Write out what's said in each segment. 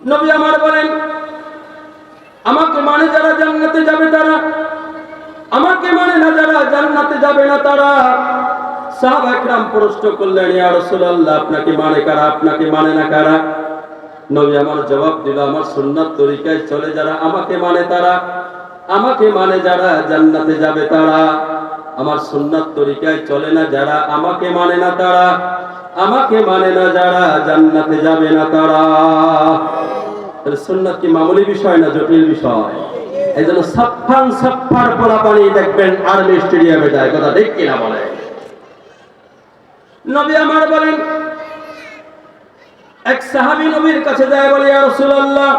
নবী আমার বলেন, আমাকে মানে যারা জান্নাতে যাবে তারা, আমাকে মানে না যারা জান্নাতে যাবে না তারা। সাহাবা একরাম প্রশ্ন করলেন, ইয়া রাসূলুল্লাহ, আপনাকে মানে কারা, আপনাকে মানে না কারা? নবী আমার জবাব দিল, আমার সুন্নাত তরিকায় চলে যারা আমাকে মানে তারা, আমাকে মানে যারা জান্নাতে যাবে তারা। আমার সুন্নাত তরিকায় চলে না যারা আমাকে মানে না তারা, আমাকে মানে না যারা জান্নাতে যাবে না তারা। সুন্নাত কি মামুলি বিষয় না জটিল বিষয়? এই জন্য সাফার পোলাপানি দেখবেন আর্মি স্টেডিয়ামে যায়, কথা ঠিক কিনা বলে? নবী আমার বলেন, এক সাহাবী নবীর কাছে যায়, বলে, ইয়া রাসূলুল্লাহ,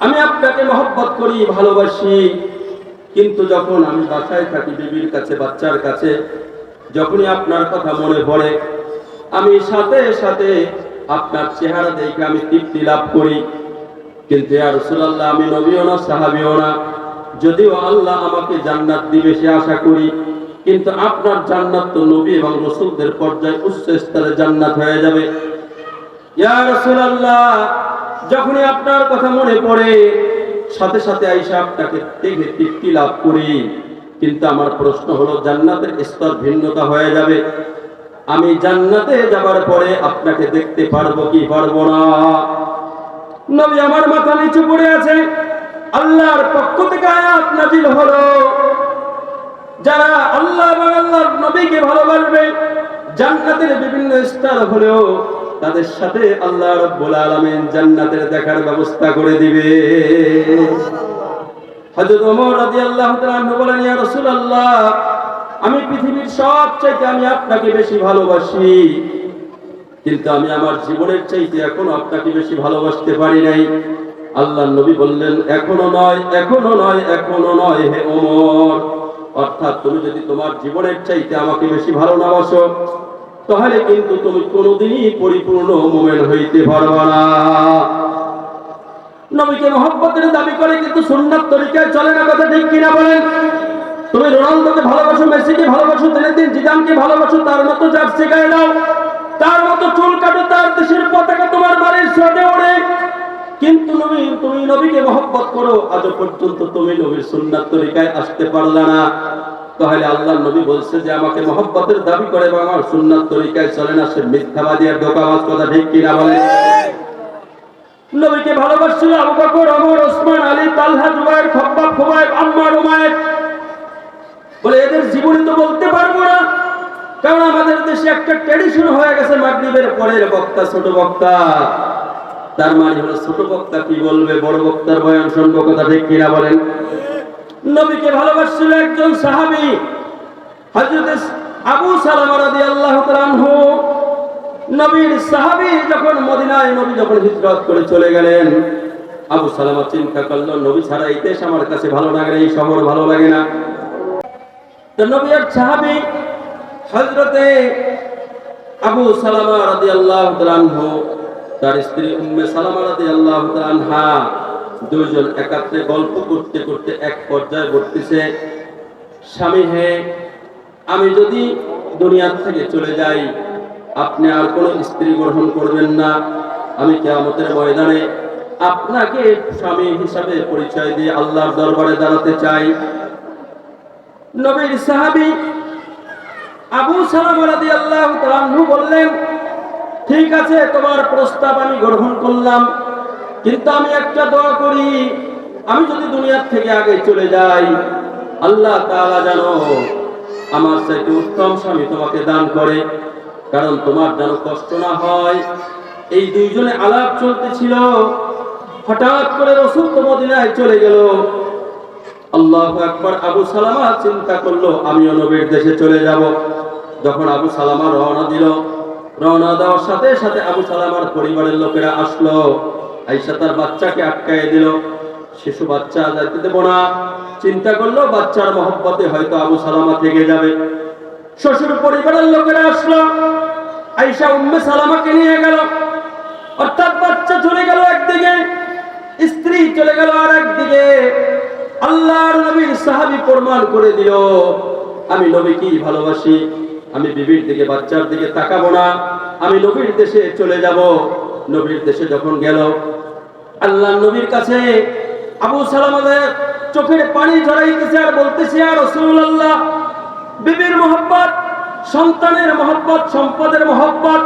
আমি আপনাকে মহব্বত করি, ভালোবাসি, কিন্তু যখন আমি বাসায় থাকি বিবির কাছে, বাচ্চার কাছে, যখনই আপনার কথা মনে পড়ে আমি সাথে সাথে আপনার চেহারা দেখে আমি তৃপ্তি লাভ করি। কিন্তু ইয়া রাসূলুল্লাহ, আমি নবীও না সাহাবীও না, যদিও আল্লাহ আমাকে জান্নাত দিবে সে আশা করি, কিন্তু আপনার জান্নাত তো নবী এবং রাসূলদের পর্যায়ে উচ্চ স্তরে জান্নাত হয়ে যাবে। ইয়া রাসূলুল্লাহ, যখনই আপনার কথা মনে পড়ে সাথে সাথে আয়েশা আপনাকে দেখে তৃপ্তি লাভ করি, কিন্তু আমার প্রশ্ন হলো, জান্নাতের স্তর ভিন্নতা হয়ে যাবে, আমি জান্নাতে যাবার পরে আপনাকে দেখতে পারবো কি পারবো না? নবী আমার মাথা নিচু করে আছে। আল্লাহর পক্ষ থেকে আয়াত নাযিল হলো, যারা আল্লাহ এবং আল্লাহর নবীকে ভালোবাসবে জান্নাতের বিভিন্ন স্তর হলেও তাদের সাথে আল্লাহ রাব্বুল আলামিন জান্নাতের দেখার ব্যবস্থা করে দিবে। হযরত ওমর রাদিয়াল্লাহু তাআলা আনহু বলেন, ইয়া রাসূলুল্লাহ, আমি পৃথিবীর সবচেয়ে আমি আপনাকে বেশি ভালোবাসি, কিন্তু আমি আমার জীবনের চাইতে এখনো আপনাকে বেশি ভালোবাসতে পারি নাই। আল্লাহর নবী বললেন, এখনো নয়, এখনো নয়, এখনো নয় হে ওমর, অর্থাৎ তুমি যদি তোমার জীবনের চাইতে আমাকে বেশি ভালো না বাসো, তাহলে কিন্তু তুমি কোনোদিনই পরিপূর্ণ মুমিন হইতে পারবে না। নবীকে মহব্বতের দাবি করে কিন্তু সুন্নাত তরিকায় চলে না, কথা ঠিক কিনা বলেন? তুমি রোনালদোকে ভালোবাসো, মেসিকে ভালোবাসো, দিন জিদানকে ভালোবাসো, তার মতো জার্সি গায়ে দাও, তার মতো চুল কাটো, তার দেশের পতাকা তোমার বাড়ির ছাদে ওড়ে, কিন্তু তুমি নবীকে মহব্বত করো, আজ পর্যন্ত তুমি নবীর সুন্নাত তরিকায় আসতে পারলা না। তাহলে আল্লাহর নবী বলছে যে আমাকে মহব্বতের দাবি করে এবং আমার সুন্নাত তরিকায় চলে না, সে মিথ্যাবাদী আর ধোঁকাবাজ, কথা ঠিক কিনা বলে? নবীকে ভালোবাসছিল আবু বকর, ওমর, ওসমান, আলী, তালহা, জুবায়ের, খাব্বাব, খুবাইব, আম্মার, উমাইর। বলে এদের জীবনী তো বলতে পারবো না, কারণ আমাদের দেশে একটা ট্র্যাডিশন হয়ে গেছে, মাগরিবের পরের বক্তা ছোট বক্তা। তার মানে হলো ছোট বক্তা কি বলবে, বড় বক্তার বয়ান শুনবো, কথা ঠিক কিনা বলেন? নবীকে ভালোবাসছিল একজন সাহাবী, হযরত আবু সালামা রাদিয়াল্লাহু তাআলা আনহু। নবীর সাহাবী যখন মদিনায় নবী যখন হিজরত করে চলে গেলেন, আবু সালামা চিন্তা করলো, নবী ছাড়া এই দেশ আমার কাছে ভালো লাগে না, এই শহর ভালো লাগে না। তো নবীর সাহাবী হযরতে আবু সালামা রাদিয়াল্লাহু তাআলা আনহু, তার স্ত্রী উম্মে সালামা রাদিয়াল্লাহু তাআলা আনহা, দুইজন একাত্রে গল্প করতে করতে এক পর্যায়ে বলতেছে, স্বামী হে, আমি যদি দুনিয়া থেকে চলে যাই, আপনি আর কোনো স্ত্রী গ্রহণ করবেন না, আমি কিয়ামতের ময়দানে আপনাকে স্বামী হিসাবে পরিচয় দিয়ে আল্লাহর দরবারে দাঁড়াতে চাই। নবীর সাহাবী আবু সালামা রাদিয়াল্লাহু তাআলা আনহু বললেন, ঠিক আছে, তোমার প্রস্তাব আমি গ্রহণ করলাম, কিন্তু আমি একটা দোয়া করি, আমি যদি দুনিয়া থেকে আগে চলে যাই, আল্লাহ তাআলা যেন আমার চাইতে উত্তম স্বামী তোমাকে দান করে, কারণ তোমার যেন কষ্ট না হয়। এই দুইজনে আলাপ চলতেছিল, হঠাৎ করে রাসূল তো মদিনায় চলে গেল। আল্লাহু আকবার। আবু সালামা চিন্তা করলো, আমিও নবীর দেশে চলে যাব। যখন আবু সালামা রওনা দিল, রওনা দেওয়ার সাথে সাথে আবু সালামার পরিবারের লোকেরা আসলো, আয়েশা তার বাচ্চাকে আটকায় দিল, শিশু বাচ্চা যাইতে দেব না। চিন্তা করলো বাচ্চার মহব্বতে হয়তো আবু সালামা থেকে যাবে। শ্বশুর পরিবারের লোকেরা আসলো, আয়েশা উম্মে সালামাকে নিয়ে গেল, অর্থাৎ বাচ্চা চলে গেল একদিকে, স্ত্রী চলে গেল আর একদিকে। আল্লাহর নবীর সাহাবী প্রমাণ করে দিল, আমি নবীকেই ভালোবাসি, আমি বিবির দিকে বাচ্চার দিকে তাকাবো না, আমি নবীর দেশে চলে যাব। নবীর দেশে যখন গেল, আল্লাহ নবীর কাছে আবু সালামাদের চোখের পানি ঝরাইতেছে আর বলতেছে, ইয়া রাসূলুল্লাহ, বিবির মহব্বত, সন্তানের মহব্বত, সম্পদের মহব্বত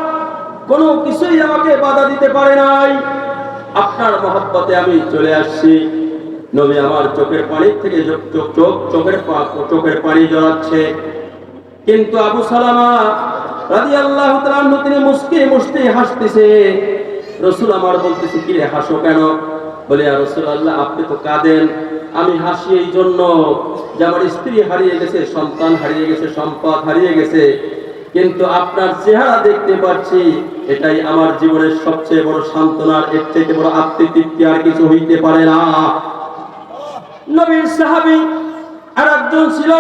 কোনো কিছুই আমাকে বাধা দিতে পারে নাই। আপনার মহব্বতে আমি চলে আসছি। নবী আমার চোখের পানি থেকে চোখের পানি ঝরাচ্ছে, কিন্তু আবু সালামা রাদিয়াল্লাহু তাআলা আনহু তিনি মুস্কি মুস্কি হাসতেছে। রাসূল আমার বলতেছে, কি রে হাসো কেন? বলে, ইয়া রাসূলুল্লাহ, আপনি তো কাঁদেন, আমি হাসি এই জন্য যে আমার স্ত্রী হারিয়ে গেছে, সন্তান হারিয়ে গেছে, সম্পদ হারিয়ে গেছে, কিন্তু আপনার চেহারা দেখতে পাচ্ছি, এটাই আমার জীবনের সবচেয়ে বড় সান্ত্বনার, এর থেকে বড় আত্মতৃপ্তি আর কিছু হইতে পারে না। নবীর সাহাবী আর একজন ছিল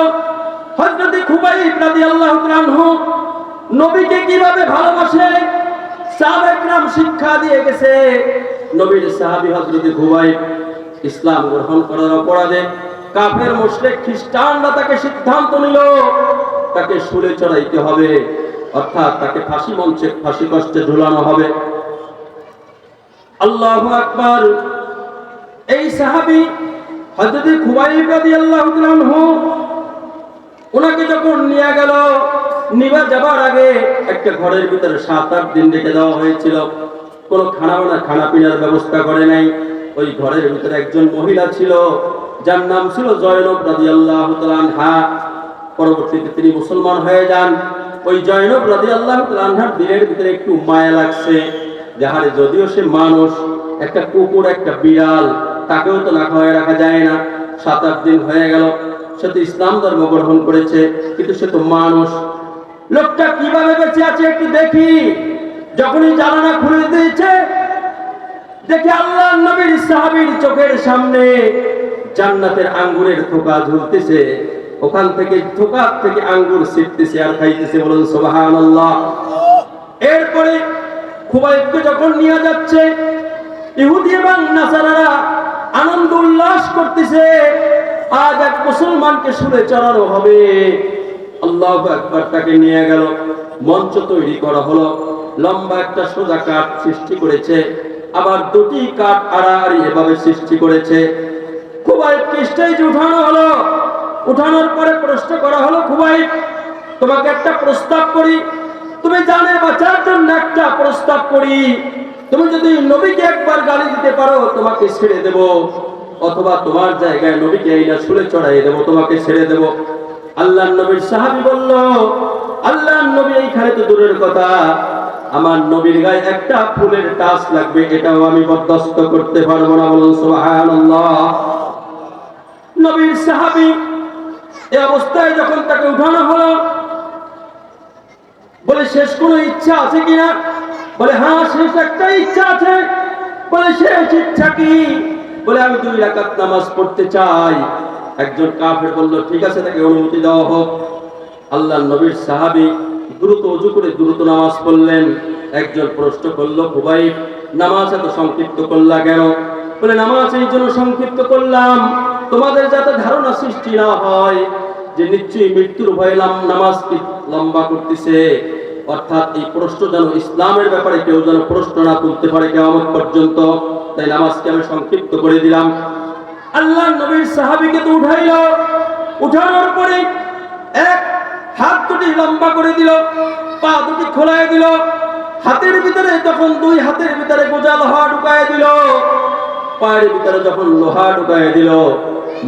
হযরত খুবাইব রাদিয়াল্লাহু তাআলা আনহু। নবীকে কিভাবে ভালোবাসে সাহাবায়ে কেরাম শিক্ষা দিয়ে গেছে। নবীর সাহাবী হযরত খুবাইব ইসলাম গ্রহণ করার অপরাধে কাফের মুশরিক খ্রিস্টানরা তাকে সিদ্ধান্ত নিল তাকে শুলে চড়াইতে হবে, অর্থাৎ তাকে ফাঁসি মঞ্চে ফাঁসি কষ্টে ঝুলানো হবে। আল্লাহু আকবার। এই সাহাবী হযরত খুবাইব রাদিয়াল্লাহু তাআলা আনহু ওনাকে যখন নিয়ে গেল, নিবা যাবার আগে একটা ঘরের ভিতরে 7-8 দিন রেখে দেওয়া হয়েছিল। কোনো খানা পিনার ব্যবস্থা করে নাই। ওই ঘরের ভিতরে একজন মহিলা ছিল, যার নাম ছিল জয়নব রাদিয়াল্লাহু তাআলা আনহা। পরবর্তীতে তিনি মুসলমান হয়ে যান। ওই জয়নব রাদিয়াল্লাহু তাআলা আনহার দিলের ভিতরে একটু মায়া লাগছে, যাহারে যদিও সে মানুষ, একটা কুকুর একটা বিড়াল, তাকেও তো না খাওয়ায় রাখা যায় না। 7-8 দিন হয়ে গেল, সে তো ইসলাম ধর্ম গ্রহণ করেছে, কিন্তু সে তো মানুষ। লোকটা কিভাবে বেঁচে আছে একটু দেখি। যখনই জানালা খুলে দিয়েছে, দেখি আল্লাহর নবীর সাহাবীর চোখের সামনে জান্নাতের আঙ্গুরের থোকা ঝুলতেছে, ওখান থেকে থোকা থেকে আঙ্গুর ছিটতেছে আর খাইতেছে। বলুন সুবহানাল্লাহ। এরপরে খুবাইবকে যখন নিয়ে যাচ্ছে, ইহুদি এবং নাসারারা আনন্দ উল্লাস করতেছে, আজ এক মুসলমানকে শুলে চড়ানো হবে। আল্লাহু আকবার। তাকে নিয়ে গেল, মঞ্চ তৈরি করা হলো, লম্বা একটা সোজা কাঠ সৃষ্টি করেছে, আবার দুটি কাঠ আড়াআড়ি এভাবে সৃষ্টি করেছে। খুবাইবকে স্টেজে উঠানো হলো। উঠানোর পরে প্রশ্ন করা হলো, খুবাইব, তোমাকে একটা প্রস্তাব করি, তুমি জানে বাঁচার জন্য একটা প্রস্তাব করি, তুমি যদি নবীকে একবার গালি দিতে পারো তোমাকে ছেড়ে দেব, অথবা তোমার জায়গায় নবীকে এইনা শুলে চড়াই দেব, তোমাকে ছেড়ে দেব। আল্লাহর নবীর সাহাবী বলল, আল্লাহর নবী এইখানে তো দূরের কথা, আমার নবীর গায়ে একটা ফুলের টাচ লাগবে, এটাও আমি বরদাস্ত করতে পারবো না। বলুন সুবহানাল্লাহ। নবীর সাহাবী এই অবস্থায় যখন তাকে উঠানো হলো, বলে, শেষ কোনো ইচ্ছা আছে কিনা? বলে, হ্যাঁ, শেষ একটা ইচ্ছা আছে। বলে, শেষ ইচ্ছা কি? বলে, আমি 2 রাকাত নামাজ পড়তে চাই। একজন কাফের বলল, ঠিক আছে, তাকে অনুমতি দেওয়া হোক। আল্লাহর নবীর সাহাবী দ্রুত ওযু করে দ্রুত নামাজ পড়লেন। একজন প্রশ্ন করল, খুবাইব, নামাজ এত সংক্ষিপ্ত করলা কেন? বলে, নামাজ এই জন্য সংক্ষিপ্ত করলাম, তোমাদের যাতে ধারণা সৃষ্টি না হয় যে নিশ্চয়ই মৃত্যুর ভয়ে নামাজকে লম্বা করতেছে, অর্থাৎ এই প্রশ্ন যেন ইসলামের ব্যাপারে কেউ যেন প্রশ্ন না তুলতে পারে কিয়ামত পর্যন্ত, তাই নামাজকে আমি সংক্ষিপ্ত করে দিলাম। আল্লাহর নবীর সাহাবীকে তো উঠাইলো। উঠানোর পরে এক হাত দুটি লম্বা করে দিল, পা দুটি খোলায় দিল, হাতের ভিতরে তখন 2 হাতের ভিতরে গোজা লোহা ঢুকায় দিল, পায়ের ভিতরে যখন লোহা ঢুকায় দিল,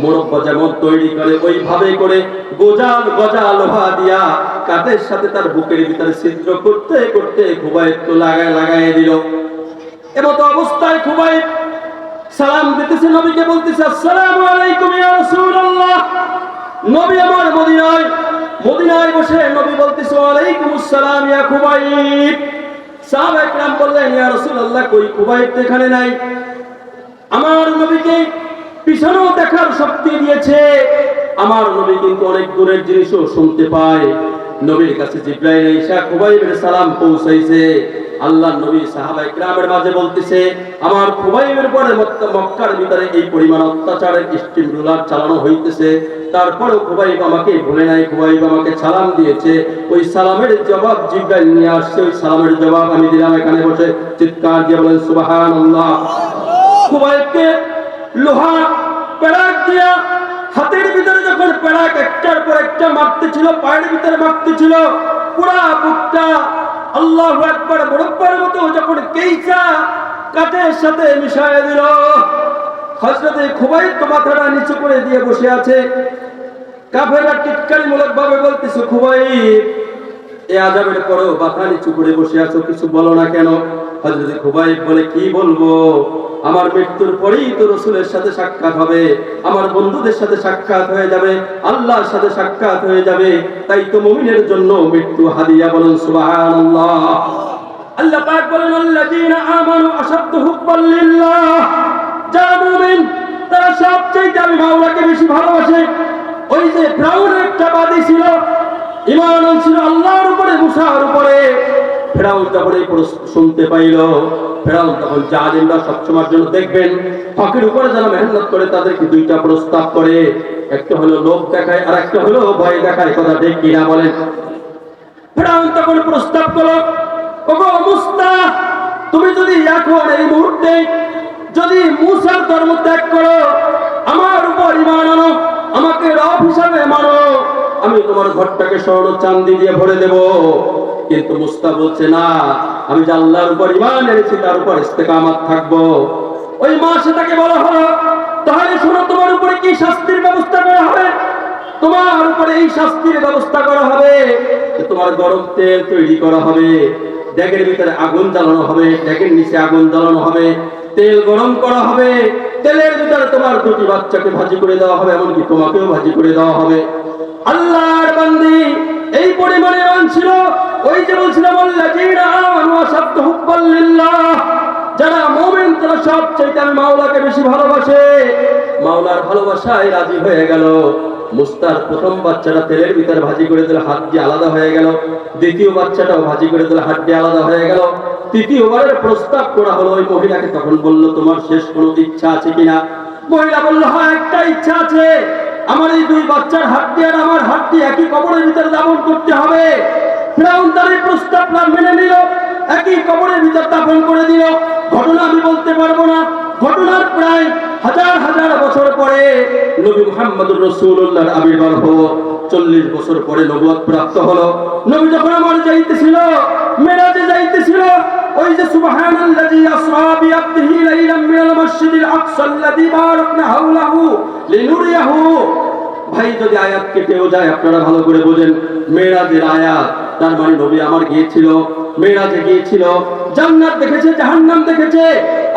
মোরব্বা যেমন তৈরি করে ওইভাবে করে গজা লোহা দিয়া কাঠের সাথে তার বুকের ভিতরে ছিদ্র করতে করতে খুবাইব তো লাগায় দিল। এমত অবস্থায় খুবাইব সালাম দিতেছে, নবীকে বলতেছে, আসসালামু আলাইকুম ইয়া রাসূলুল্লাহ। নবী আমার মদিনায় বসে নবী বলতেছে, ওয়ালাইকুম আসসালাম ইয়া খুবাইব। সাহাবায়ে কেরাম বললেন, ইয়া রাসূলুল্লাহ, কই খুবাইব তো এখানে নাই। আমার নবীকে পিছনেও দেখার শক্তি দিয়েছে, আমার নবী কিন্তু অনেক দূরের জিনিসও শুনতে পায়। নবীর কাছে জিবরাইল এসে খুবাইবের সালাম পৌঁছাইছে। আল্লাহর নবী সাহাবায়ে কেরামের মাঝে বলতেছে, আমার খুবাইবের পরে মক্কার ভিতরে এই পরিমাণ অত্যাচারের স্টিম রুলার চালানো হইতেছে, তারপরেও খুবাইব আমাকে ভুলে নাই, খুবাইব আমাকে সালাম দিয়েছে। ওই সালামের জবাব জিবরাইল নিয়ে আসছে, ওই সালামের জবাব আমি দিলাম। এখানে বসে চিৎকার দিয়ে বলেন সুবহানাল্লাহ। খুবাইবকে লোহা পেড়াক দিয়া হাতের ভিতরে যখন পেড়াক একটার পর একটা মারতে ছিল, পায়ের ভিতরে মারতে ছিল, পুরা বুকটা আল্লাহু আকবার মুরব্বার মতো যখন কেইচা কাঠের সাথে মিশায় দিল, হযরতে খুবাইব তো মাথাটা নিচু করে দিয়ে বসে আছে। কাফেররা টিটকারিমূলক ভাবে বলতেছে, খুবাইব এই আযাবের পরেও মাথা নিচু করে বসে আছো, কিছু বলো না কেন? হযরতে খুবাইব বলে, কি বলবো, আমার মৃত্যুর পরেই তো রাসূলের সাথে সাক্ষাৎ হবে, আমার বন্ধুদের সাথে সাক্ষাৎ হয়ে যাবে, আল্লাহর সাথে সাক্ষাৎ হয়ে যাবে, তাই তো মুমিনের জন্য মৃত্যু হাদিয়া। বলেন সুবহানাল্লাহ। আল্লাহ পাক বলেন, আল্লাযীনা আমানু আশাদ্দু হুব্বান লিল্লাহ, যারা মুমিন তারা সবচেয়ে আমি মাওলাকে বেশি ভালোবাসে। ওই যে ফিরআউনের একটা বাদী ছিল, ঈমান ছিল আল্লাহর উপরে, মুসার উপরে। ফিরআউন যখন এই শুনতে পাইল, ফিরআউন তখন জালিমরা সবসময়ের জন্য দেখবেন হকের উপরে যারা মেহনত করে তাদেরকে দুইটা প্রস্তাব করে, একটা হলো লোভ দেখায় আর একটা হলো ভয় দেখায়। কথা ঠিক কিনা বলেন? ফিরআউন তখন প্রস্তাব করলো, ওগো মুসা, তুমি যদি এখন এই মুহূর্তে যদি মুসার ধর্ম ত্যাগ করো, আমার উপর ঈমান আনো, আমাকে রব হিসাবে মানো, আমি তোমার ঘরটাকে স্বর্ণ চাঁদি দিয়ে ভরে দেব। কিন্তু মুসা বলছে, না, আমি যে আল্লাহর উপর ঈমান এনেছি তার উপর ইস্তেকামত থাকবো। ওই মাসে তাকে বলা হলো, তাহলে শোনো, তোমার উপরে কি শাস্তির ব্যবস্থা করা হবে? তোমার উপরে এই শাস্তির ব্যবস্থা করা হবে, তোমার গরম তেল তৈরি করা হবে, ডেকের ভিতরে আগুন জ্বালানো হবে, ডেকের নিচে আগুন জ্বালানো হবে, তেল গরম করা হবে, তেলের ভিতরে তোমার দুটি বাচ্চাকে ভাজি করে দেওয়া হবে, এমনকি তোমাকেও ভাজি করে দেওয়া হবে। আল্লাহর বান্দি এই পরিমাণে ঈমান ছিল। ওই যে বলছিলাম, আল্লাযীনা আমানু আশাদ্দু হুব্বান লিল্লাহ, যারা মুমিন তারা সবচেয়ে আমি মাওলাকে বেশি ভালোবাসে। মাওলার ভালোবাসায় রাজি হয়ে গেল। মুস্তার প্রথম বাচ্চাটা তেলের ভিতরে ভাজি করে দিলে হাত দিয়ে আলাদা হয়ে গেল, দ্বিতীয় বাচ্চাটাও ভাজি করে দিলে হাত দিয়ে আলাদা হয়ে গেল। তৃতীয়বারের প্রস্তাব করা হলো ওই মহিলাকে, তখন বলল, তোমার শেষ কোনো ইচ্ছা আছে কিনা? মহিলা বলল, হ্যাঁ, একটা ইচ্ছা আছে, আমার এই দুই বাচ্চার হাড্ডি আর আমার হাড্ডি একই কবরের ভিতরে দাফন করতে হবে। ফিরআউন তার এই প্রস্তাবটা মেনে নিল, একই কবরের ভিতর দাফন করে দিল। ঘটনা আমি বলতে পারবো না, ঘটনার প্রায় হাজার হাজার বছর পরে নবী মুহাম্মদুর রাসূলুল্লাহর আবির্ভাব হলো। 40 বছর পরে নবুয়ত প্রাপ্ত হলো। নবী যখন আমার যাইতেছিল, মেরাজে যাইতেছিল, ওই যে সুবহানাল্লাযী আসরা বিআবদিহি লাইলাম মিনাল মাসজিদিল আকসা আল্লাযী বারাকনা হাওলাহু লিনুরিয়াহু। ভাই, যদি আয়াত কেটেও যায় আপনারা ভালো করে বোঝেন, মেরাজের আয়াত, তার মানে নবী আমার গিয়েছিল, মেরাজে গিয়েছিল, জান্নাত দেখেছে, জাহান্নাম দেখেছে,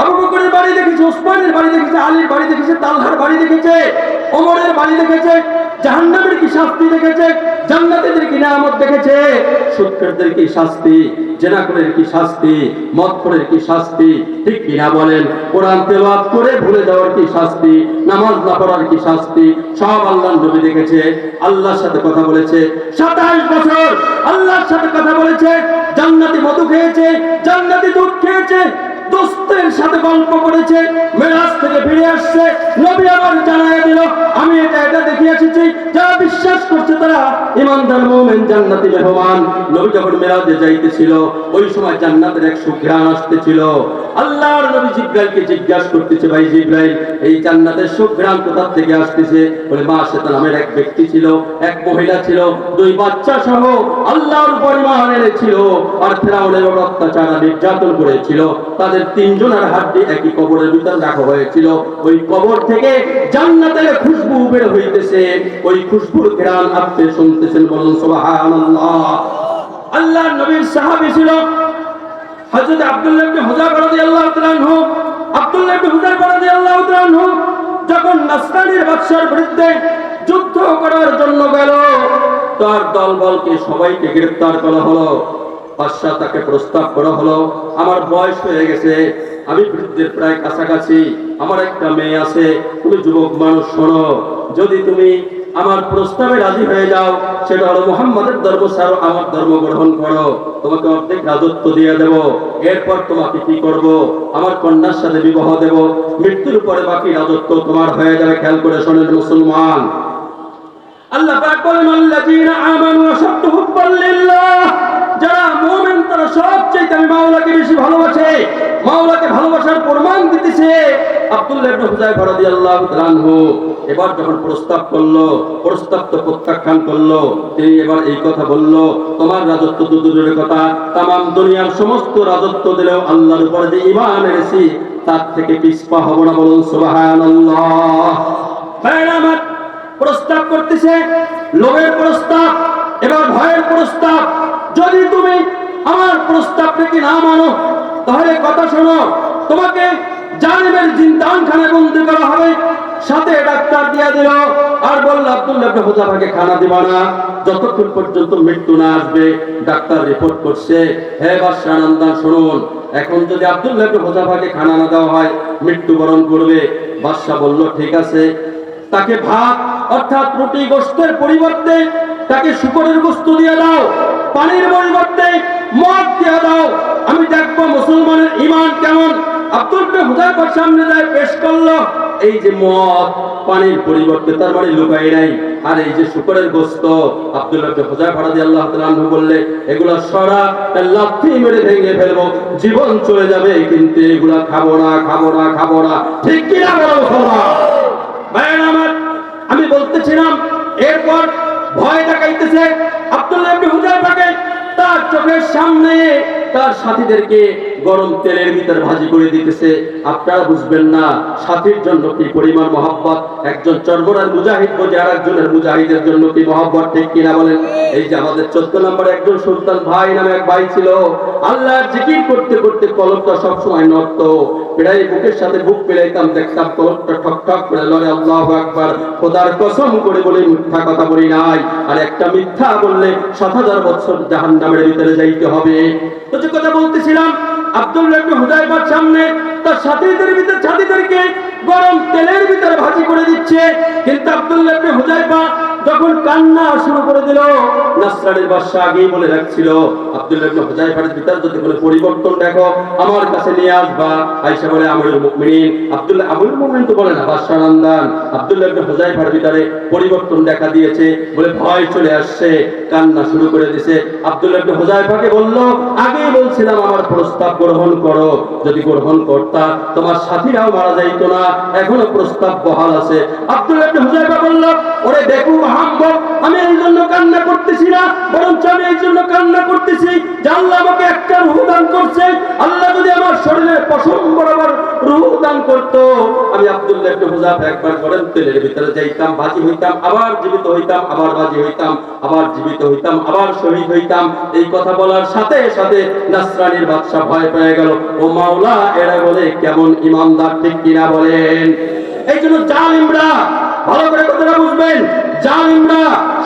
আবু বকরের বাড়ি দেখেছে, ওসমানের বাড়ি দেখেছে, আলীর বাড়ি দেখেছে, তালহার বাড়ি দেখেছে, ওমরের বাড়ি দেখেছে, জাহান্নামের কি শাস্তি দেখেছে, জান্নাতীদের কি নিয়ামত দেখেছে, সুদখোরদের কি শাস্তি, জেনাখোরের কি শাস্তি, মদখোরের কি শাস্তি, ঠিক কিনা বলেন? কোরআন তেলাওয়াত করে ভুলে যাওয়ার কি শাস্তি, নামাজ না পড়ার কি শাস্তি, সব আল্লাহর নবী দেখেছে। আল্লাহর সাথে কথা বলেছে 27 বছর, আল্লাহর সাথে কথা বলেছে, জান্নাতি মধু খেয়েছে, জান্নাতি দুধ খেয়েছে, দোস্তের সাথে গল্প করেছে, মেরাজ থেকে ফিরে আসছে, নবী আমার জানায় দিল, আমি এটা দেখে এসেছি, যারা বিশ্বাস করছে তারা ঈমানদার মুমিন জান্নাতি মেহমান। নবী যখন মেরাজে যাইতেছিল, ওই সময় জান্নাতের এক সুঘ্রাণ আসতেছিল। আল্লাহর নবী জিবরাইলকে জিজ্ঞাসা করতেছে, ভাই জিবরাইল, এই জান্নাতের সুঘ্রাণ কোথা থেকে আসতেছে? বলে, মাশাআল্লাহ নামের এক ব্যক্তি ছিল, এক মহিলা ছিল, দুই বাচ্চা সহ আল্লাহর উপর ঈমান এনেছিল, আর ফিরআউনের উপর অত্যাচার নির্যাতন করেছিল, তাদের 3 জনের হাড্ডি একই কবরের ভিতরে রাখা হয়েছিল। ওই কবর থেকে জান্নাতের খুশবু বের হইতেছে, ওই খুশবুর ঘ্রাণ আপনি শুনতেছেন। বলুন সুবহানাল্লাহ। আল্লাহর নবীর সাহাবী ছিল হযরত আব্দুল্লাহ ইবনে হুযায়ফা রাদিয়াল্লাহু তাআলা আনহু। আব্দুল্লাহ ইবনে হুযায়ফা রাদিয়াল্লাহু তাআলা আনহু যখন নাসরানির বাদশার বিরুদ্ধে যুদ্ধ করার জন্য গেল, তার দলবলকে সবাইকে গ্রেফতার করা হলো। বাদশা তাকে প্রস্তাব করা হলো, আমার বয়স হয়ে গেছে, আমি বৃদ্ধের প্রায় কাছাকাছি, আমার একটা মেয়ে আছে, তুমি যুবক মানুষ, শোনো, যদি তুমি আমার প্রস্তাবে রাজি হয়ে যাও, সেটা হলো মুহাম্মাদের ধর্ম ছাড়ো, আমার ধর্ম গ্রহণ করো, তোমাকে অর্ধেক রাজত্ব দিয়ে দেব, এরপর তোমাকে কি করব, আমার কন্যার সাথে বিবাহ দেব, মৃত্যুর পরে বাকি রাজত্ব তোমার হয়ে যাবে। খেয়াল করে শোনেন মুসলমান, আল্লাহ পাক বলেন আল্লাযীনা আমানু আশাদ্দু হুব্বান লিল্লাহ, যারা মুমিন তারা সবচেয়ে আমি মাওলাকে বেশি ভালোবাসে, মাওলাকে ভালোবাসার প্রমাণ দিতেছে। আব্দুল্লাহ ইবনে হুযায়ফা রাদিয়াল্লাহু তাআলা আনহু এবার যখন প্রস্তাব করলো, প্রস্তাব তো প্রত্যাখ্যান করলো, তিনি এবার এই কথা বলল, তোমার রাজত্ব তো দূরের কথা, তামাম দুনিয়ার সমস্ত রাজত্ব দিলেও আল্লাহর উপরে যে ঈমান এনেছি তার থেকে পিছপা হব না, বলুন সুবহানাল্লাহ। ভাইরা আমার, প্রস্তাব করতেছে, লোভের প্রস্তাব, এবার ভয়ের প্রস্তাব। যদি তুমি আমার প্রস্তাবটাকে না মানো তাহলে কথা শোনো, তোমাকে জালিমের জিন্দানখানায় বন্দী করা হবে। সাথে ডাক্তার দিয়া দিল আর বলল আব্দুল্লাহ ইবনে হুযায়ফাকে খানা দিবা না যতক্ষণ পর্যন্ত মৃত্যু না আসবে। ডাক্তার রিপোর্ট করছে, হে বাদশা নন্দান শুনুন, এখন যদি আব্দুল্লাহ ইবনে হুযায়ফাকে খানা না দেওয়া হয় মৃত্যুবরণ করবে। বাদশা বলল ঠিক আছে, তাকে ভাত অর্থাৎ রুটি গোশতের পরিবর্তে তাকে শুকরের গোশত দিয়ে দাও, পানির পরিবর্তে মদ দিয়ে দাও, আমি দেখবো মুসলমানের ঈমান কেমন। আব্দুল্লাহ ইবনে হুযায়ফার সামনে যায় পেশ করলো, এই যে মদ পানির পরিবর্তে, তার মানে লুকাই নাই, আর এই যে শুকরের গোশত। আব্দুল্লাহ ইবনে হুযায়ফা রাদিয়াল্লাহু তাআলা আনহু বললে এগুলা সরা লাথি মেরে ভেঙে ফেলবো, জীবন চলে যাবে, কিন্তু এগুলা খাবো না, খাবো না, খাবো না। ঠিক কি না বলো মুসলমান? ভাইরা আমার, আমি বলতেছিলাম এরপর ভয় দেখাইতেছে আব্দুল্লাহ ইবনে হুযায়ফাকে, তার চোখের সামনে তার সাথীদেরকে গরম তেলের ভিতর ভাজি করে দিতেছে। আপনারা বুঝবেন না সাথীর জন্য কি পরিমাণ মহব্বত, একজন চরবরার মুজাহিদ বোঝে আর একজনের মুজাহিদের জন্য কি মহব্বত, ঠিক কিনা বলেন? এই যে আমাদের 14 নম্বরে একজন সুলতান ভাই নামে এক ভাই ছিল, আল্লাহর জিকির করতে করতে কলমটা সবসময় নড়ত, প্রায় বুকের সাথে বুক মিলাইতাম, দেখতাম কলমটা ঠক ঠক করে লড়ে। আল্লাহু আকবার, খোদার কসম করে বলে মিথ্যা কথা বলি নাই, আর একটা মিথ্যা বললে 7000 বছর জাহান্নামের ভিতরে যাইতে হবে। তো যে কথা বলতেছিলাম, আব্দুল্লাহ ইবনে হুযায়ফার সামনে তার সাথীদের ভিতর সাথীদেরকে গরম তেলের ভিতরে ভাজি করে দিচ্ছে, কিন্তু আব্দুল্লাহ ইবনে হুযায়ফা যখন কান্না শুরু করে দিল, নাসরানের বাদশা আগেই বলে রাখছিল আব্দুল্লাহ ইবনে হুযায়ফার ভিতর যদি কোনো পরিবর্তন দেখো আমার কাছে নিয়ে আসবা। আয়েশা বলে আমিরুল মুমিনিন, আমিরুল মুমিনিন তো বলে না, বাদশা নন্দান, আব্দুল্লাহ ইবনে হুযায়ফার ভিতরে পরিবর্তন দেখা দিয়েছে বলে ভয় চলে আসছে, কান্না শুরু করে দিয়েছে। আব্দুল্লাহ ইবনে হুযায়ফাকে বলল, আগেই বলছিলাম আমার প্রস্তাব গ্রহণ করো, যদি গ্রহণ করতা তোমার সাথীরাও মারা যাইতো না, এখনো প্রস্তাব বহাল আছে। আব্দুল্লাহ ইবনে হুযায়ফা বলল, ওরে দেখো হাম্বক, আমি এই জন্য কান্না করতেছি না, বরঞ্চ আমি এই জন্য কান্না করতেছি যে আল্লাহ আমাকে একটা রূহ দান করছে। আল্লাহ যদি আমার শরীরের পশম বরাবর রূহ দান করতো, আমি আব্দুল্লাহ ইবনে হুযায়ফা একবার গরম তেলের ভিতরে যাইতাম, ভাজি হইতাম, আবার জীবিত হইতাম, আবার ভাজি হইতাম, আবার জীবিত হইতাম, আবার শহীদ হইতাম। এই কথা বলার সাথে সাথে নাসরানির বাদশা ভয় পেয়ে গেল, ও মাওলা, এরা বলে কেমন ইমানদার, ঠিক কিনা বলেন? এই জন্য জালিমরা, ভালো করে কথাটা বুঝবেন, জালিমরা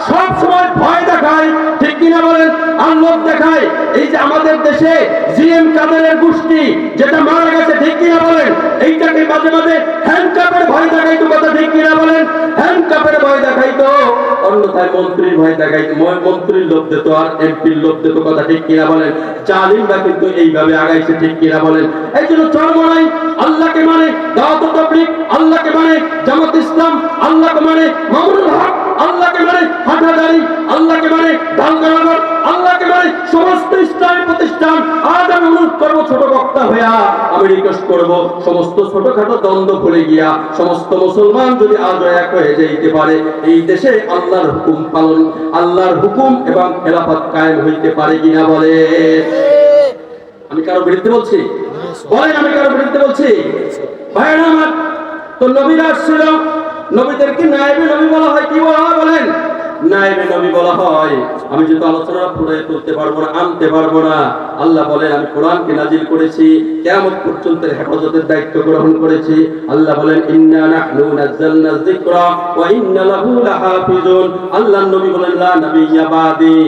সব সময় ভয় দেখায়, ঠিক কিনা বলেন, আর লোক দেখায়। এই যে আমাদের দেশে জিএম কাদেরের গোষ্ঠী যেটা মারা গেছে, ঠিক কিনা বলেন, এইটাকে মাঝে মাঝে হ্যান্ডকাপের ভয় দেখাইতো, কথা ঠিক কিনা বলেন, হ্যান্ডকাপের ভয় দেখাইতো, অন্যথায় মন্ত্রীর ভয় দেখাইতো, মন্ত্রীর লোভ দিত আর এমপির লোভ দিত, কথা ঠিক কিনা বলেন। জালিমরা কিন্তু এইভাবে আগাইছে, ঠিক কিনা বলেন। এই জন্য চরমনাই আল্লাহকে মানে, দাওয়াত তাবলীগ আল্লাহকে মানে, জামাত ইসলাম আল্লাহকে মানে, মামুনুল হক আল্লাহকে মানে, হাটাদারি আল্লাহকে মানে, ঢালকানগর আল্লাহকে মানে, সমস্ত ইসলামী প্রতিষ্ঠান। আজ আমি অনুরোধ করবো ছোট বক্তা হইয়া আমি রিকোয়েস্ট করবো, সমস্ত ছোটখাটো দ্বন্দ্ব ভুলে গিয়া সমস্ত মুসলমান যদি আজ এক হয়ে যাইতে পারে, এই দেশে আল্লাহর হুকুম পালন, আল্লাহর হুকুম এবং খেলাফত কায়েম হইতে পারে কিনা বলে? আমি কারো বিরুদ্ধে বলছি? বলেন, আমি কারো বিরুদ্ধে বলছি? ভাইরা আমার, তো নবীরা আসছিল, নবীদেরকে নায়েবে নবী বলা হয়, কি বলা হয় বলেন? নায়েবে নবী বলা হয়। আমি যেহেতু আলোচনা পুরো করতে পারবো না, আনতে পারবো না, আল্লাহ বলেন আমি কোরআনকে নাজিল করেছি, কিয়ামত পর্যন্ত হেফাজতের দায়িত্ব গ্রহণ করেছি। আল্লাহ বলেন ইন্না নাহনু নাযালনা যিকরা ওয়া ইন্না লাহু লাহাফিজুন। আল্লাহর নবী বলেন লা নাবিয়্যা বাদি,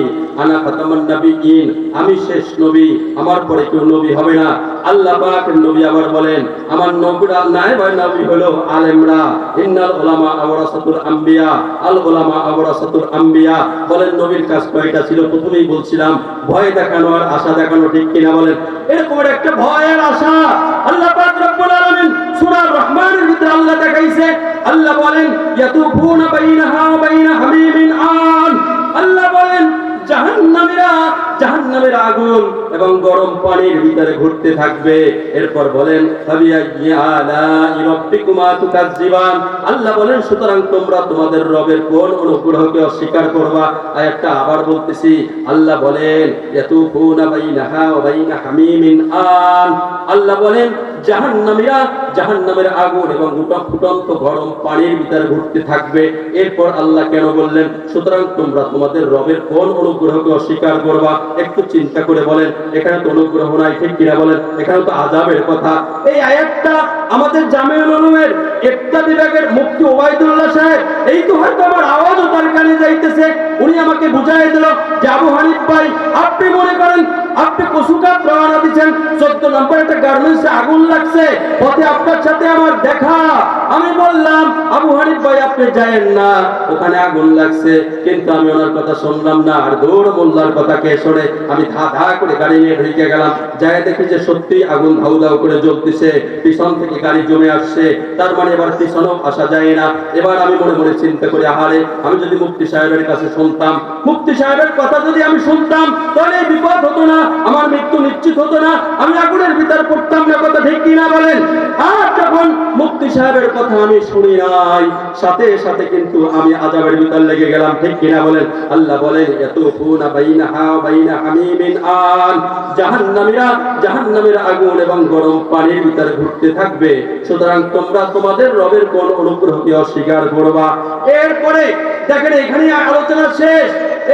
আনা খাতামুন নাবিয়্যিন, আমি শেষ নবী, আমার পরে কেউ নবী হবে না। আল্লাহ পাকের নবী আবার বলেন আমার নবীরা নায়েবে নবী হলো আলেমরা, ইন্নাল উলামা ওয়ারাসাতুল আম্বিয়া, আল উলামা ওয়ারাসাতুল আম্বিয়া। বলেন নবীর কাজ কয়টা ছিল? প্রথমেই বলছিলাম ভয় দেখানো আর আশা দেখানো, ঠিক কিনা বলেন? এরকম একটা ভয়ের আশা আল্লাহ পাক রব্বুল আলামিন সূরা রহমানের ভিতরে আল্লাহ দেখাইছে, আল্লাহ বলেন ইয়াতুফুনা বাইনাহা ওয়া বাইনা হামিমিন আন, আল্লাহ বলেন জাহান্নামের আগুন এবং গরম পানির ভিতরে ঘুরতে থাকবে। এরপর বলেন ফাবিআইয়ি আলাই রাব্বিকুমা তুকাজ্জিবান, আল্লাহ বলেন সুতরাং তোমরা তোমাদের রবের কোন অনুগ্রহকে অস্বীকার করবা। আয়াতটা আবার বলতেছি, আল্লাহ বলেন ইয়াতুফুনা বাইনাহা ওয়া বাইনা হামিমিন আন, আল্লাহ বলেন জাহান্নামের আগুন এবং ফুটন্ত গরম পানির ভিতরে ঘুরতে থাকবে। এরপর আল্লাহ কেন বললেন সুতরাং তোমরা তোমাদের রবের কোন অনুগ্রহকে অস্বীকার করবা? একটু চিন্তা করে বলেন, এখানে তো অনুগ্রহ নাই, ঠিক কিনা বলেন? এখানে তো আযাবের কথা। এই আয়াতটা আমাদের জামিউল উলুমের ইফতা বিভাগের মুফতি ওবাইদুল্লাহ সাহেব, এই তো হয়তো আমার আওয়াজও তার কানে যাইতেছে, উনি আমাকে বুঝাই দিল যে আবু হানিফ ভাই, আপনি মনে করেন আপনি কসুকাত রওনা দিচ্ছেন, 14 নম্বর একটা গার্মেন্টসে আগুন লাগছে, পথে আপনার সাথে আমার দেখা। আমি বললাম আবু হানিফ ভাই আপনি যায়েন না, ওখানে আগুন লাগছে। কিন্তু আমি ওনার কথা শুনলাম না, আর দৌড় মোল্লার কথাকে শুনে আমি ধা ধা করে গাড়ি নিয়ে ঢুকে গেলাম। যাই দেখি যে সত্যি আগুন ধাউ ধাউ করে জ্বলতেছে, পিছন থেকে গাড়ি জমে আসছে, তার মানে এবার পিছনেও আসা যায় না। এবার আমি মনে মনে চিন্তা করি, আহারে আমি যদি মুফতি সাহেবের কাছে শুনতাম, মুফতি সাহেবের কথা যদি আমি শুনতাম, তাহলে বিপদ হতো না, আমার মৃত্যু নিশ্চিত হতো না, আমি আগুনের ভিতর পড়তাম না। কথা ঠিক কিনা বলেন? আর যখন মুফতি সাহেবের কথা আমি শুনি নাই, সাথে সাথে কিন্তু আমি আযাবের ভিতর লেগে গেলাম, ঠিক কিনা বলেন? আল্লাহ বলেন ইয়াতুফুনা বাইনাহা ওয়া বাইনা হামিমিন আন, জাহান্নামের আগুন এবং গরম পানির ভিতরে ঘুরতে থাকবে। সুতরাং তোমরা তোমাদের রবের কোন অনুগ্রহকে অস্বীকার করবা। এরপরে দেখেন এখানে আলোচনা শেষ।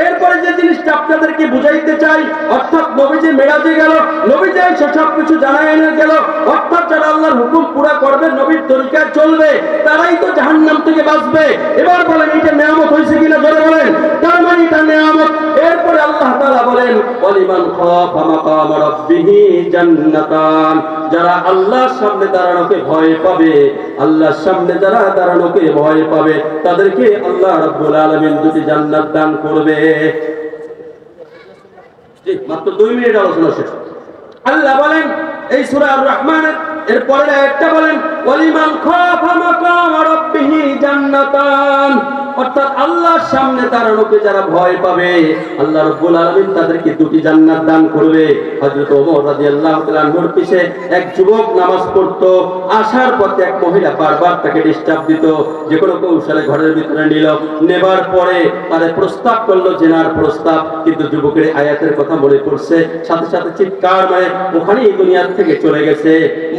এরপরে যে জিনিসটা আপনাদেরকে বুঝাইতে চাই, অর্থাৎ নবীজি মেরাজে গেল, নবীজি সব কিছু জানায় এনে গেল, অর্থাৎ যারা আল্লাহর হুকুম পুরা করবে, নবীর তরিকায় চলবে, তারাই তো জাহান্নাম থেকে বাঁচবে। এবার বলেন এটা নিয়ামত হয়েছে কিনা, জোরে বলেন। তার মানে এটা নিয়ামত। এরপরে আল্লাহ তাআলা বলেন ওয়ালিমান খাফা মাকাম রাব্বিহি জান্নাতান, যারা আল্লাহর সামনে দাঁড়ানোকে ভয় পাবে, আল্লাহর সামনে যারা দাঁড়ানোকে ভয় পাবে, তাদেরকে আল্লাহ রাব্বুল আলামিন দুটি জান্নাত দান করবে। মাত্র 2 মিনিট আলোচনা শেষ। আল্লাহ বলেন এই সূরা আর রহমানের এরপরে একটা বলেন ওয়ালিমান খাফা মাকাম রাব্বিহি জান্নাতান, অর্থাৎ আল্লাহর সামনে দাঁড়ানোকে যারা ভয় পাবে, আল্লাহ রাব্বুল আলামিন তাদেরকে দুটি জান্নাত দান করবে। হযরত ওমর রাদিয়াল্লাহু তাআলা আনহুর পিছে এক যুবক নামাজ পড়তো, আসার পথে এক মহিলা বারবার তাকে ডিস্টার্ব দিত, যে কোনো কৌশলে ঘরের ভিতরে নিল, নেবার পরে তারে প্রস্তাব করলো, জেনার প্রস্তাব। কিন্তু যুবকের আয়াতের কথা মনে পড়ছে, সাথে সাথে চিৎকার মারে ওখানে এই দুনিয়া থেকে চলে গেছে।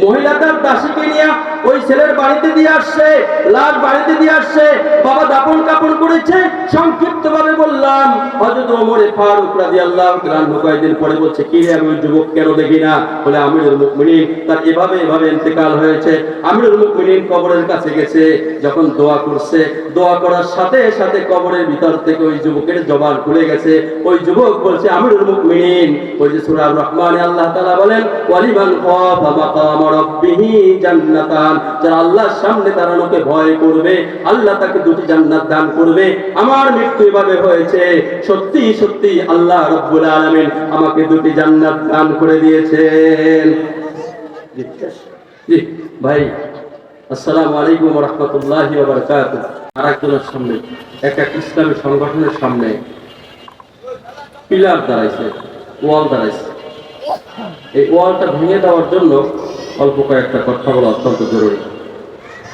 মহিলা তার দাসীকে নিয়ে ওই ছেলের বাড়িতে দিয়ে আসছে, লাশ বাড়িতে দিয়ে আসছে, বাবা দাপন কাপন করেছে। সংক্ষিপ্ত ভাবে বললাম, হযরত ওমর ফারুক রাদিয়াল্লাহু তাআলা আনহু কয়েকদিন পরে বলছে, কি রে আমি ওই যুবক কেন দেখি না? বলে আমিরুল মুমিনিন তার এভাবে ইন্তেকাল হয়েছে। আমিরুল মুমিনিন কবরের কাছে গেছে, যখন দোয়া করছে, দোয়া করার সাথে সাথে কবরের ভিতর থেকে ওই যুবকের জবান খুলে গেছে। ওই যুবক বলছে আমিরুল মুমিনিন, ওই যে সূরা আর রহমানে আল্লাহ তাআলা বলেন ওয়ালিমান খাফা মাকাম রাব্বিহি জান্নাতান, যারা আল্লাহর সামনে দাঁড়ানোকে ভয় করবে, আল্লাহ তাকে দুটি জান্নাত দান করবে। আমার মৃত্যু এভাবে হয়েছে, সত্যি সত্যি আল্লাহ রাব্বুল আলামিন আমাকে দুটি জান্নাত দান করে দিয়েছেন। জি ভাই, আসসালামু আলাইকুম ওয়া রাহমাতুল্লাহি ওয়া বারাকাতুহু। আরেকজনের সামনে একটা ইসলামী সংগঠনের সামনে পিলার দাঁড়াইছে, ওয়াল দাঁড়াইছে। এই ওয়ালটা ভেঙে দেওয়ার জন্য অল্প কয়েকটা কথা বলা অত্যন্ত জরুরি।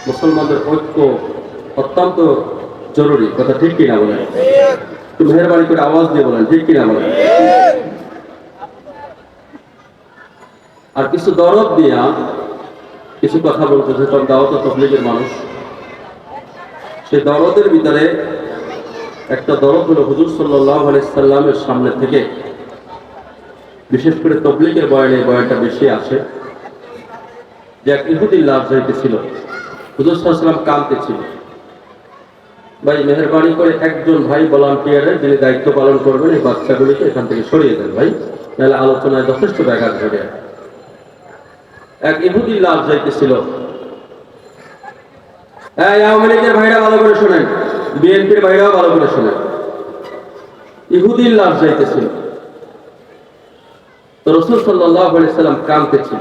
মুসলমানদের ঐক্য অত্যন্ত জরুরি, কথা ঠিক কিনা বলেন? একটু মেহরবানি করে আওয়াজ দিয়ে বলেন, ঠিক কিনা বলেন? আর কিছু দরদ দিয়া কিছু কথা বলতেছে, তখন দাওয়াত ও তাবলীগের মানুষ। সেই দরদের ভিতরে একটা দরদ হলো হুজুর সাল্লাল্লাহু আলাইহি সাল্লামের সামনে থেকে, বিশেষ করে তাবলীগের বয়ানে বয়ানটা বেশি আসে, যে এক ইহুদি লাশ যাইতেছিল, হুজুর সাল্লাল্লাহু আলাইহি সাল্লাম কাঁদতেছিল। ভাই মেহরবানি করে একজন ভাই ভলান্টিয়ারের যিনি দায়িত্ব পালন করবেন এই বাচ্চাগুলিকে এখান থেকে সরিয়ে দেন ভাই, তাহলে আলোচনায় যথেষ্ট ব্যাঘাত ঘটে। এক ইহুদি লাশ যাইতেছিল। আওয়ামী লীগের ভাইরা ভালো করে শোনেন, বিএনপির ভাইরাও ভালো করে শোনেন। ইহুদির লাশ যাইতেছিল, তো রাসূল সাল্লাল্লাহু আলাইহি সাল্লাম কাঁদতেছিল।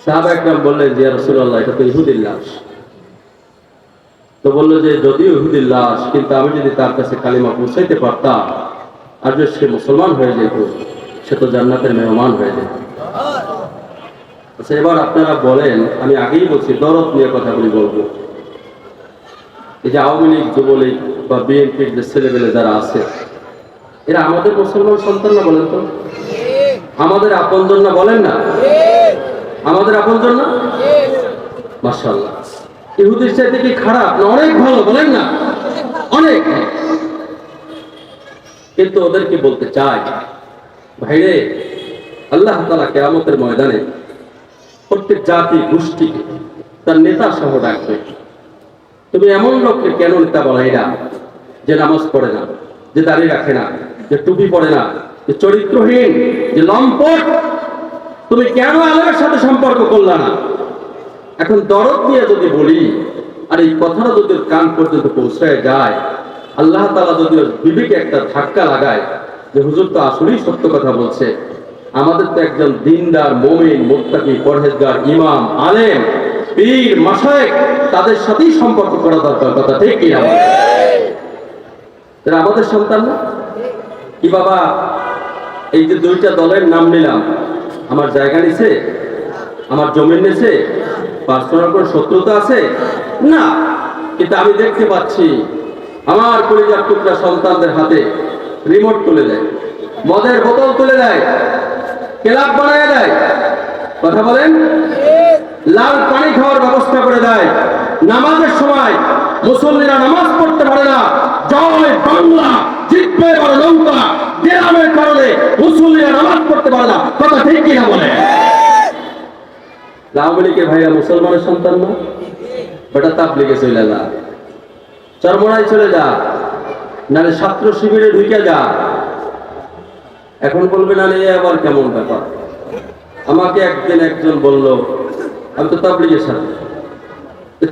সাহাবা একরাম বললেন যে ইয়া রাসূলুল্লাহ, এটা তো ইহুদির লাশ। তো বললো যে যদিও ইহুদির লাশ, কিন্তু আমি যদি তার কাছে কালিমা পৌঁছাইতে পারতাম আর যদি সে মুসলমান হয়ে যেত, সে তো জান্নাতের মেহমান হয়ে যেত। আচ্ছা, এবার আপনারা বলেন, আমি আগেই বলছি দরদ নিয়ে কথাগুলি বলবো। এই যে আওয়ামী লীগ, যুবলীগ বা বিএনপির যে ছেলেবেলে যারা আছে, এরা আমাদের মুসলমান সন্তান না? বলেন তো, আমাদের আপনজন না? বলেন না, আমাদের আপনজন না? মাশাআল্লাহ। ইহুদির চাইতে কি খারাপ না অনেক ভালো? বলেন না, অনেক। কিন্তু ওদেরকে বলতে চাই, ভাইরে, আল্লাহ তাআলা কিয়ামতের ময়দানে প্রত্যেক জাতি গোষ্ঠী তার নেতা সহ ডাকবে। তুমি এমন লোককে কেন নেতা বলাইরা যে নামাজ পড়ে না, যে দাড়ি রাখে না, যে টুপি পড়ে না, যে চরিত্রহীন, যে লম্পট? তুমি কেন আলেমের সাথে সম্পর্ক করলা না? এখন দরদ নিয়ে যদি বলি, আর এই কথাটা যদি কান পর্যন্ত পৌঁছায় যায়, আল্লাহ তাআলা যদি বিবেকে একটা ধাক্কা লাগায় যে হুজুর তো আসলেই সত্য কথা বলছে, আমাদের তো একজন দিনদার, মুমিন, মুত্তাকি, পরহেজগার, ইমাম, আলেম, পীর, মাশায়েখ, তাদের সাথেই সম্পর্ক করা দরকার। কথা ঠিক কি না? এরা আমাদের সন্তান না? কি বাবা, এই যে দুইটা দলের নাম নিলাম, আমার জায়গা নিছে, আমার জমি নিছে, পার্সোনাল কোনো শত্রুতা আছে না? কিন্তু আমি দেখতে পাচ্ছি আমার কলিজার টুকরা সন্তানদের হাতে রিমোট তুলে দেয়, মদের বোতল তুলে দেয়, ক্লাব বানিয়ে দেয়, কথা বলেন, লাল পানি খাওয়ার ব্যবস্থা করে দেয়। নামাজের সময় মুসল্লিরা নামাজ পড়তে পারে না, জয় বাংলা জিতবে বড় নৌকা, গ্রামের কারণে মুসল্লিরা নামাজ পড়তে পারে না। কথা ঠিক কিনা বলে? আওয়ামী লীগের ভাইয়া মুসলমানের সন্তান না? বেটা তাবলীগে চলে যা, চরমোনায় চলে যা, নাহলে ছাত্র শিবিরে ঢুকে যা। এখন বলবে না এ আবার কেমন ব্যাপার? আমাকে একদিন একজন বলল, আমি তো তাবলীগের সাথে,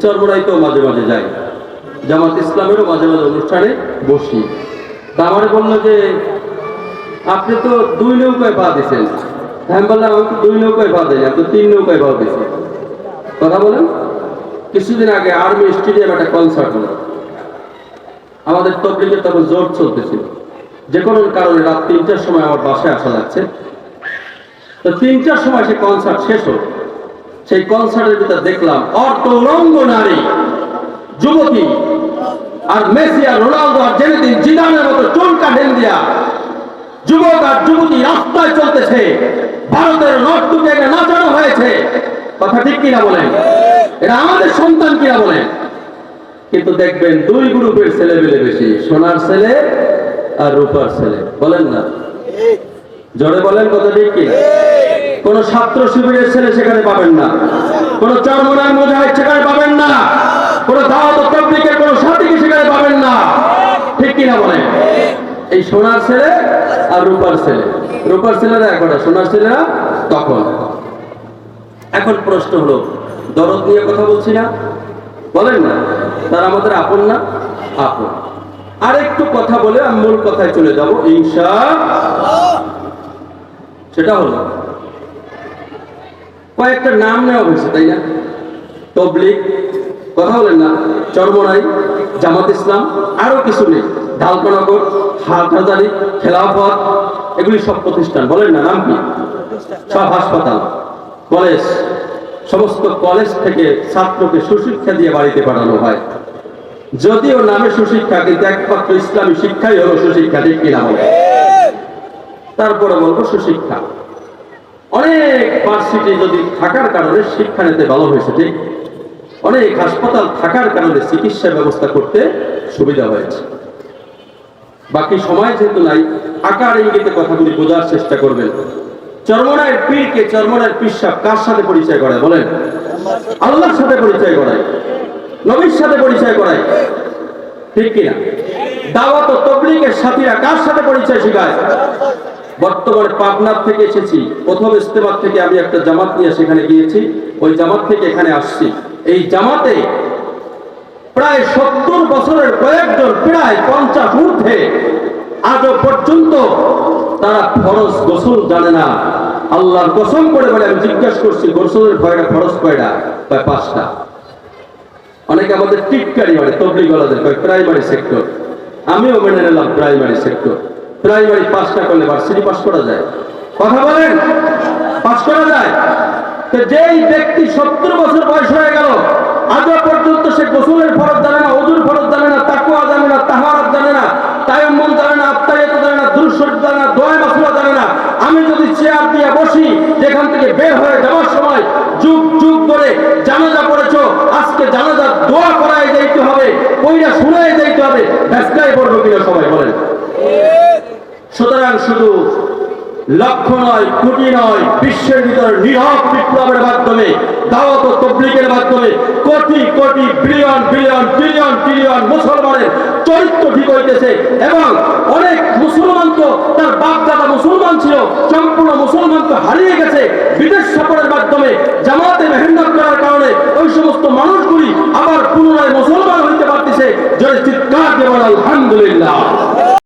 চরমোনাই তো মাঝে মাঝে যাই, জামাত ইসলামেরও মাঝে মাঝে অনুষ্ঠানে বসি। তা আমারে বললো যে আপনি তো 2 নৌকায় পা দিয়েছেন। আমি বললাম আমি তো 2 নৌকায় পা দিই, আমি তো 3 নৌকায় পা দিয়েছি। কথা বলেন, কিছুদিন আগে আর্মি স্টেডিয়াম একটা কনসার্ট হলো, আমাদের তবলিগের তখন জোর চলতেছিল, যে কোনো কারণে রাত 3টার সময় আমার বাসায় আসা লাগছে। তো 3টার সময় সে কনসার্ট শেষ হলো। সেই কনসার্টের ভিতরে দেখলাম অর্ধলঙ্গ নারী, যুবতী, আর মেসি আর রোনালদো আর জেনেদিন জিদানের মতো চুলকা ঢেল দিয়া যুবক আর যুবতী রাস্তায় চলতেছে। ভারতের নর্তকে নাচানো হয়েছে। কথা ঠিক কিনা বলেন? এটা আমাদের সন্তান কিনা বলেন? কিন্তু দেখবেন 2 গ্রুপের ছেলে পেলে বেশি, সোনার ছেলে আর রূপার ছেলে। বলেন না, জোরে বলেন, কথা ঠিক কি? কোন ছাত্র শিবিরের ছেলে সেখানে পাবেন না, কোন চরমোনার মুজাহিদ সেখানে পাবেন না, কোন দাওয়াত ও তাবলীগের কোন সাথীকে সেখানে পাবেন না। ঠিক কিনা বলেন? এই সোনার ছেলে আর রূপার ছেলে, রূপার ছেলেরা এখন, সোনার ছেলেরা তখন। এখন প্রশ্ন হলো, দরদ নিয়ে কথা বলছি না? বলেন না, তারা আমাদের আপন না? আপন। আরেকটু কথা বলে আমি মূল কথায় চলে যাব ইনশাআল্লাহ। সেটা হলো, কয়েকটা নাম নেওয়া হয়েছে, তাই না? তবলিগ, কথা বলেন না, চরমোনাই, জামাত ইসলাম, আরো কিছু নেই, ঢালকানগর, হাটহাজারী, খেলাফত, এগুলি সব প্রতিষ্ঠান। বলেন না, নাম কি? সব হাসপাতাল, কলেজ, সমস্ত কলেজ থেকে ছাত্রকে সুশিক্ষা দিয়ে বাড়িতে পাঠানো হয়। যদিও নামে সুশিক্ষা, কিন্তু একমাত্র ইসলামী শিক্ষাই হলো সুশিক্ষা। ঠিক কিনা বলে? তারপরে বলবো সুশিক্ষা। অনেক ভার্সিটি যদি থাকার কারণে শিক্ষা নিতে ভালো হয়েছে, ঠিক, অনেক হাসপাতাল থাকার কারণে চিকিৎসা ব্যবস্থা করতে সুবিধা হয়েছে। বাকি সময় যেহেতু নাই, আকার ইঙ্গিতে কথাগুলি বোঝার চেষ্টা করবেন। চরমোনাইয়ের পীরকে, চরমোনাইয়ের পীর সাহেব কার সাথে পরিচয় করায়? বলেন, আল্লাহর সাথে পরিচয় করায়, নবীর সাথে পরিচয় করায়। ঠিক কিনা? দাওয়াত ও তাবলীগের সাথীরা কার সাথে পরিচয় শেখায়? বর্তমানে পাবনার থেকে এসেছি, প্রথম ইস্তেমার থেকে আমি একটা জামাত নিয়ে সেখানে গিয়েছি, ওই জামাত থেকে এখানে আসছি। এই জামাতে প্রায় 70 বছরের কয়েকজন, প্রায় 50 ঊর্ধ্বে, আজও পর্যন্ত তারা ফরজ গোসল জানে না। আল্লাহর কসম করে বলে, আমি জিজ্ঞাসা করছি গোসলের ফরজ কয়টা? 5টা। অনেকে আমাদের টিটকারি মানে তবলিগ ওয়ালাদের কয় প্রাইমারি সেক্টর। আমিও মেনে নিলাম প্রাইমারি সেক্টর। প্রাইমারি পাসটা করলে ভার্সিটি পাস করা যায়? কথা বলেন, পাস করা যায়? তো যেই ব্যক্তি 70 বছর বয়স হয়ে গেল, আজও পর্যন্ত সে গোসলের ফরজ জানে না, ওযুর ফরজ জানে না, তাকওয়া জানে না, তাহারাত জানে না, তায়াম্মুম জানে না, আত্তাহিয়াত জানে না, দুরূদ শরীফ জানে না, দোয়া মাসুরা জানে না। আমি যদি চেয়ার দিয়ে বসি, যেখান থেকে বের হয়ে যাওয়ার সময় যুগ যুগ ধরে জানাজা পড়েছো, আজকে জানাজার দোয়া করায় যাইতে হবে, কইরা শুনায় যাইতে হবে, ব্যস্তায় পড়বো কিনা সবাই বলেন? সুতরাং শুধু লক্ষ নয়, কোটি নয়, বিশ্বের ভিতরে নীরব বিপ্লবের মাধ্যমে, দাওয়াত ও তাবলীগের মাধ্যমে crore crore billion billion trillion trillion মুসলমানের চরিত্র ঠিক হইতেছে। এবং অনেক মুসলমান তো তার বাপ দাদা মুসলমান ছিল, সম্পূর্ণ মুসলমান তো হারিয়ে গেছে বিদেশ সফরের মাধ্যমে, জামাতে মেহনত করার কারণে ওই সমস্ত মানুষগুলি আবার পুনরায় মুসলমান হইতে পারতেছে। জোরে চিৎকার দিয়ে বলেন আলহামদুলিল্লাহ।